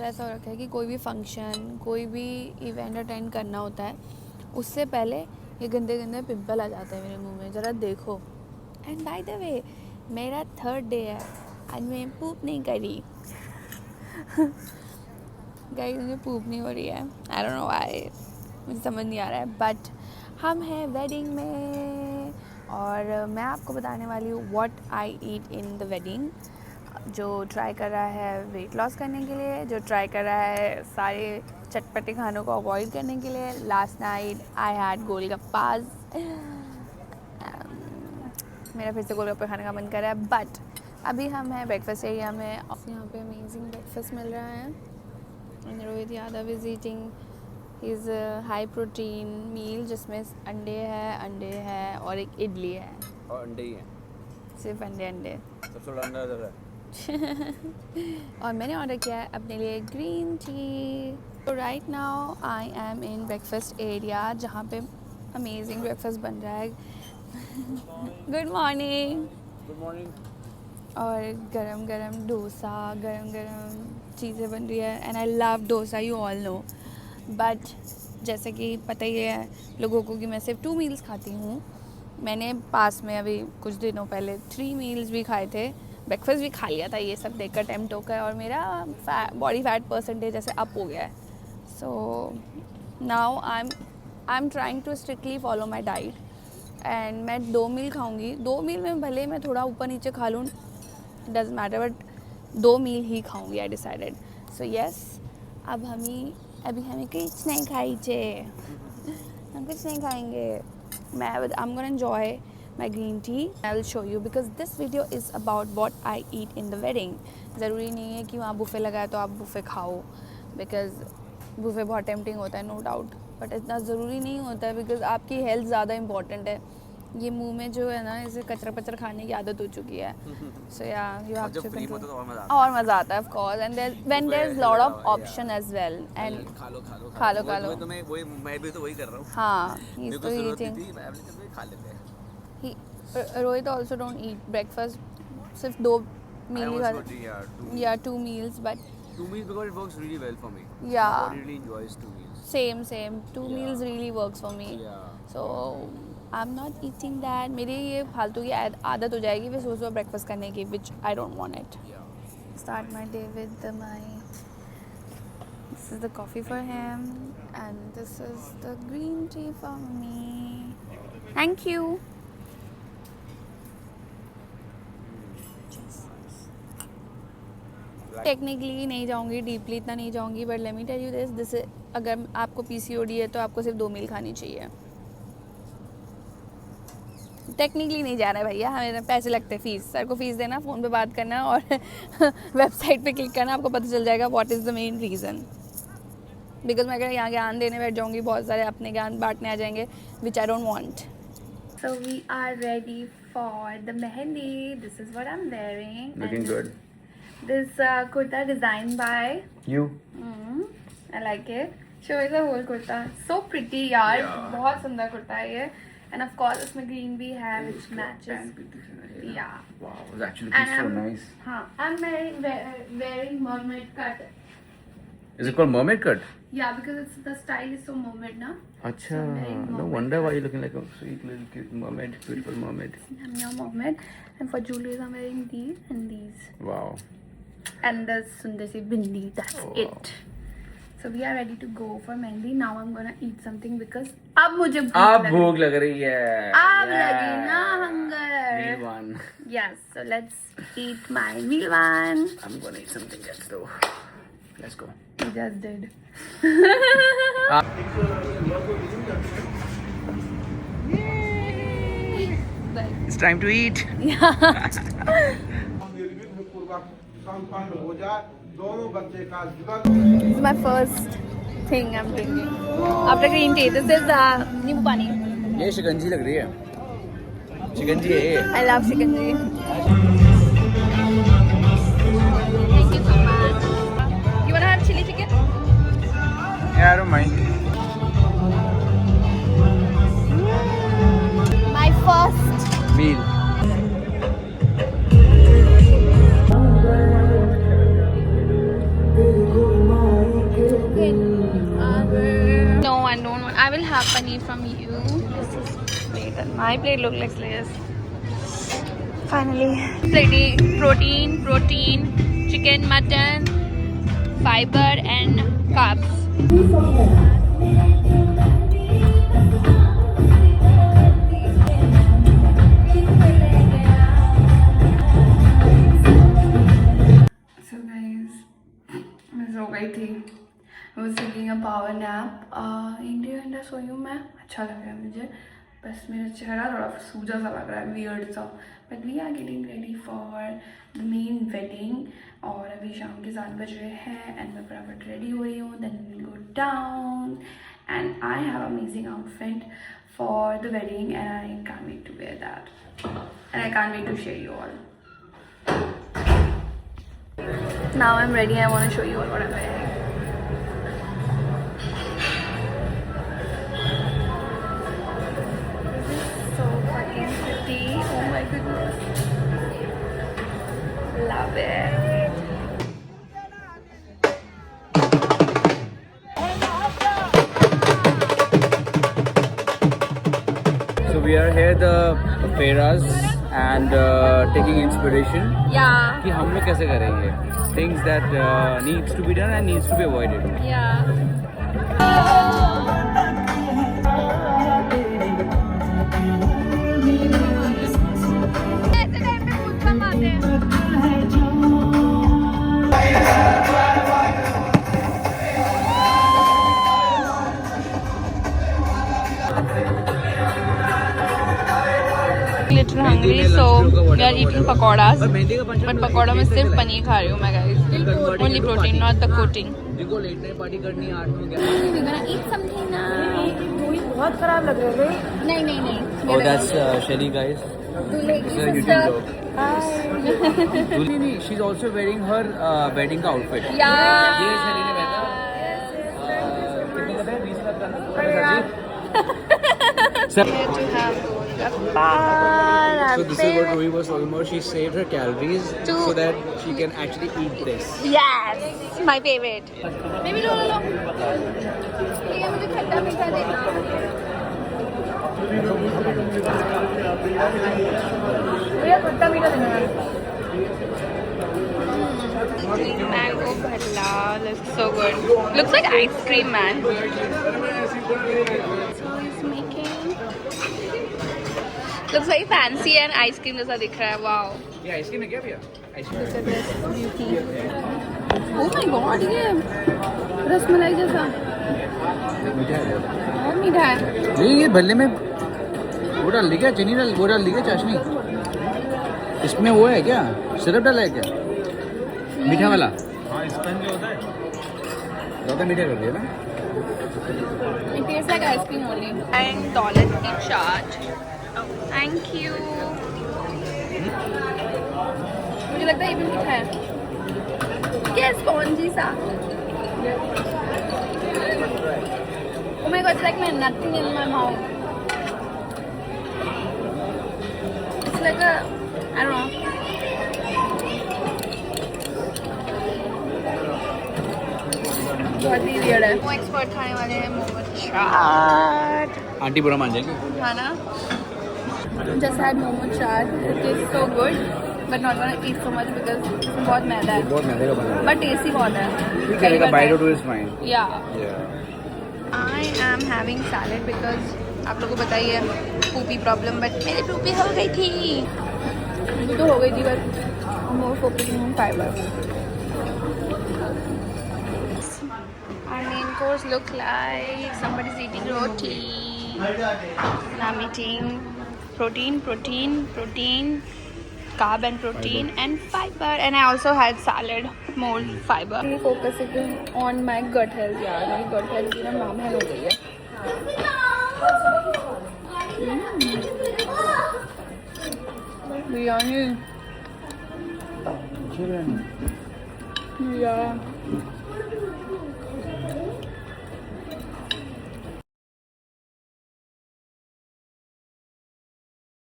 ऐसा हो रखा है कि कोई भी फंक्शन, कोई भी इवेंट अटेंड करना होता है, उससे पहले ये गंदे गंदे पिंपल आ जाते हैं मेरे मुंह में, ज़रा देखो। एंड बाय द वे मेरा 3rd डे है, आज मैं पूप नहीं करी। गाइस मुझे पूप नहीं हो रही है, आई डोंट नो व्हाई, मुझे समझ नहीं आ रहा है। बट हम हैं वेडिंग में और मैं आपको बताने वाली हूँ what I eat in the wedding. जो ट्राई कर रहा है वेट लॉस करने के लिए, जो ट्राई कर रहा है सारे चटपटे खानों को अवॉइड करने के लिए। Last night I had golgappas, मेरा फिर से गोलगप्पे खाने का मन कर रहा है। बट अभी हम हैं ब्रेकफास्ट एरिया में, यहाँ पे अमेजिंग ब्रेकफास्ट मिल रहा है। And Rohit Yadav is eating his high protein meal, जिसमें अंडे है और एक इडली है। और अंडे ही हैं, सिर्फ अंडे सबसे बड़ा अंडा इधर है। और मैंने ऑर्डर किया है अपने लिए ग्रीन टी। तो right now I M in breakfast area, जहाँ पे अमेजिंग ब्रेकफास्ट बन रहा है। Good morning. Good morning. और गरम गरम डोसा, गरम गरम चीज़ें बन रही है। And I love dosa, you all know. But जैसे कि पता ही है लोगों को कि मैं सिर्फ 2 मील्स खाती हूँ। मैंने पास में अभी कुछ दिनों पहले 3 मील्स भी खाए थे, ब्रेकफास्ट भी खा लिया था। ये सब देखकर टेम्प्ट होकर, और मेरा बॉडी फैट परसेंटेज ऐसे अप हो गया है। So now I am trying to strictly follow my diet. And मैं 2 मील खाऊंगी। 2 मील में भले मैं थोड़ा ऊपर नीचे खा लूँ, डज मैटर, बट 2 मील ही खाऊंगी, आई डिसाइडेड। सो येस, अब अभी हमें कुछ नहीं खाइए, हम कुछ नहीं खाएंगे। I'm gonna enjoy my green tea. I will show you because this video is about what I eat in the wedding. ज़रूरी नहीं है कि वहाँ बुफ़े लगा है तो आप बुफ़े खाओ, because बुफ़े बहुत टेम्पटिंग होता है, नो डाउट, बट इतना ज़रूरी नहीं होता है, बिकॉज आपकी हेल्थ ज़्यादा इंपॉर्टेंट है। ये मुंह में जो है ना, इसे कचरा पचरा खाने की आदत हो चुकी है। सो या यू हैव टू कंट्रोल। और मज़ा आता है of course, and when there is lot of option as well. And खा लो तो मैं भी तो वही कर रहा हूँ। हाँ, ही इज तो ईटिंग। खा लेते हैं। Rohit also don't eat breakfast, सिर्फ 2 मील ही खाते, या 2 meals, but 2 meals because it works really well for me. Yeah. My body really enjoys 2 meals. Same. 2 Yeah. meals really works for me. Yeah. So I'm not eating that. मेरी ये फालतू की आदत हो जाएगी फिर सुबह ब्रेकफास्ट करने की, which I don't want it. Yeah. Start my day with this is the coffee for him, and this is the green tea for me. Thank you. Technically नहीं जाऊंगी, डीपली इतना नहीं जाऊंगी, but let me tell you this, अगर आपको PCOD है तो आपको सिर्फ 2 मील खानी चाहिए। टेक्निकली नहीं जा रहा है भैया, हमें पैसे लगते हैं, फीस, सर को फीस देना, फ़ोन पे बात करना और वेबसाइट पे क्लिक करना, आपको पता चल जाएगा what is the main reason. Because मैं अगर यहाँ ज्ञान देने बैठ जाऊँगी, बहुत सारे अपने ज्ञान बांटने आ जाएंगे, which I don't want. So we are ready for the mehndi. This is what I am wearing. Looking good. This kurta designed by You. I like it. Show me the whole kurta. So pretty यार, Yeah. बहुत सुंदर कुर्ता है ये। And of course इसमें green भी है which matches. Yeah. Wow, it's actually And so I'm- nice. हाँ, I'm wearing mermaid cut. Is it called mermaid cut? Yeah, because the style is so mermaid ना. Acha, So I'm wearing no mermaid wonder why cut. you're looking like a sweet little cute mermaid, beautiful mermaid. I'm your mermaid. And for jewelry I'm wearing these and these. Wow. And the sundar si bindi. That's Oh, wow. it. So we are ready to go for mehndi. Now I'm gonna eat something because अब मुझे अब भूख लग रही है। अब लगी ना hunger. Meal one. Yes, so let's eat my meal one. I'm gonna eat something else though. Let's go. We just did. It's time to eat. This is my first thing I'm drinking after green tea. This is नींबू पानी. ये शिकंजी लग रही है। शिकंजी है ये। I love shikanji. Thank you so much. You wanna have chili chicken? Yeah, I don't mind. My first Meal. I will have paneer from you. This is plate and my plate look like this. Finally, protein, chicken, mutton, fiber and carbs. So guys, मैं सो गई थी. I was taking a power nap. 1 घंटा सोई हूँ मैं. अच्छा लग रहा है मुझे. बस मेरा चेहरा थोड़ा सूजा सा लग रहा है, weird सा. But we are getting ready for the main wedding. और अभी शाम के 7 बज रहे हैं and मैं फटाफट ready हो रही हूँ. Then we will go down and I have amazing outfit for the wedding and I can't wait to wear that. And I can't wait to share you all. Now I'm ready. I want to show you all what I'm wearing. This is so fucking pretty. Oh my goodness. Love it. So we are here the Fairas and taking inspiration. Yeah. कि हम लोग कैसे करेंगे things that needs to be done and needs to be avoided. Yeah. Little hungry, so we are eating pakoras. But pakoda में सिर्फ पनीर खा रही हूँ मैं guys. Only protein, not the coating. जिनको लेट नाइट पार्टी करनी है 8 9 We're gonna eat something now. बहुत खराब लग रहे हैं. नहीं. Oh, that's Shelly, guys. दूल्हे This की is a sister. YouTube vlog. नहीं, she's also wearing her wedding का outfit. Yeah. ये Shelly ने पहना. कितने का है? 20 लाख का. Here to have golgappa. So this is what Ruhi was talking about. She saved her calories so that she can actually eat this. Yes, my favorite. Baby, लो. ये मुझे खट्टा मीठा देना. भैया खट्टा मीठा देना. Mango bhalla looks so good. Looks like ice cream, man. So he's making. Looks like fancy and ice cream जैसा दिख रहा है. Wow. ये आइसक्रीम है क्या भैया? Look at this beauty. Oh my God, ये रसमलाई जैसा. मीठा है. बहुत मीठा है. नहीं ये भल्ले में वो डाल दी क्या? चीनी डाल वो डाल दी क्या? चाशनी इसमें वो है क्या? सिरप डाला है क्या? मीठा वाला. हाँ स्पंज जो होता है ज़्यादा मीठा कर दिया ना. It tastes like ice cream only. And $1 की charge. Thank you. मुझे लगता है ये भी मीठा है. क्या स्पॉन्जी सा. Oh my God, it's like nothing in my mouth. It's like a, I don't know. बहुत ही weird है. वो expert खाने वाले हैं मोमो चाट. आंटी बुरा मान जाएंगे. हाँ ना? Just had momo chaat. It tastes so good, but not gonna eat so much because इसमें बहुत मैदा है. बहुत मैदे का बना है. But tasty बहुत है. Like a bite or two is fine. Yeah. Yeah. I am having salad because आप लोगों को पता ही है poopy problem, but मेरी poopy हो गई थी. मुझे तो हो गई थी but I'm more focusing on fiber. Our main course look like somebody's eating roti. And I'm eating protein, carb and protein and fiber. And I also had salad, more fiber. I'm focusing on my gut health. यार मेरी gut health की ना माम है हो गई है. Biryani. Yeah.